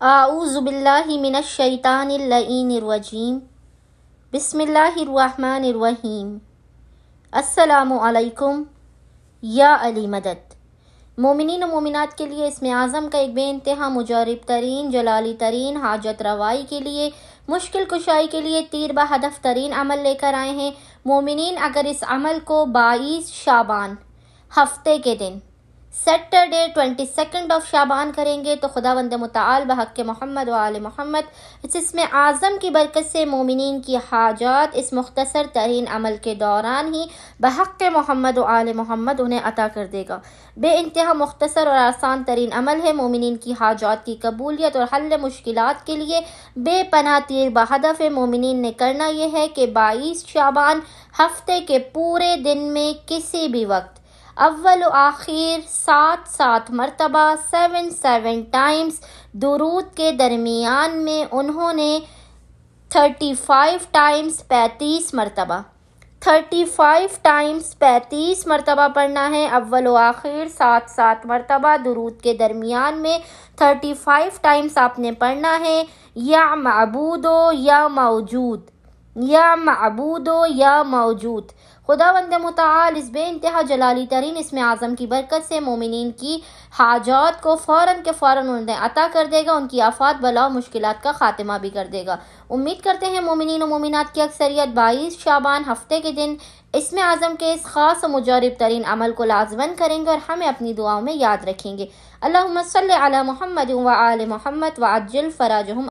اعوذ باللہ من الشیطان اللعین الرجیم بسم اللہ الرحمن الرحیم السلام علیکم یا علی مدد۔ مومنین و مومنات کے لیے اسم اعظم کا ایک بے انتہا مجرب ترین، جلالی ترین، حاجت روائی کے لیے، مشکل کشائی کے لیے تیر بہدف ترین عمل لے کر آئے ہیں۔ مومنین اگر اس عمل کو 22 شعبان ہفتے کے دن سیٹرڈے 22 شعبان کریں گے تو خداوند متعال بحق محمد و آل محمد اس اسم اعظم کی برکت سے مومنین کی حاجات اس مختصر ترین عمل کے دوران ہی بحق محمد و آل محمد انہیں عطا کر دے گا۔ بے انتہا مختصر اور آسان ترین عمل ہے۔ مومنین کی حاجات کی قبولیت اور حل مشکلات کے لیے بے پناہ تیر بہدف مومنین نے کرنا یہ ہے کہ 22 شعبان ہفتے کے پورے دن میں کسی بھی وقت اول و آخر 7 مرتبہ 7 ٹائمز درود کے درمیان میں انہوں نے 35 ٹائمز 35 مرتبہ 35 مرتبہ پڑھنا ہے۔ اول و آخر 7 مرتبہ درود کے درمیان میں 35 ٹائمز آپ نے پڑھنا ہے۔ یا معبودو یا موجود، یا معبودو یا موجود۔ خداوند متعال اس بے انتہا جلالی ترین اسم اعظم کی برکت سے مومنین کی حاجات کو فوراً کے فوراً انہیں عطا کر دے گا، ان کی آفات بلا و مشکلات کا خاتمہ بھی کر دے گا۔ امید کرتے ہیں مومنین و مومنات کی اکثریت 22 شعبان ہفتے کے دن اسم اعظم کے اس خاص و مجرب ترین عمل کو لازماً کریں گے اور ہمیں اپنی دعاؤں میں یاد رکھیں گے۔ اللہم صلی علی محمد و آل محمد وعجل فرجہم۔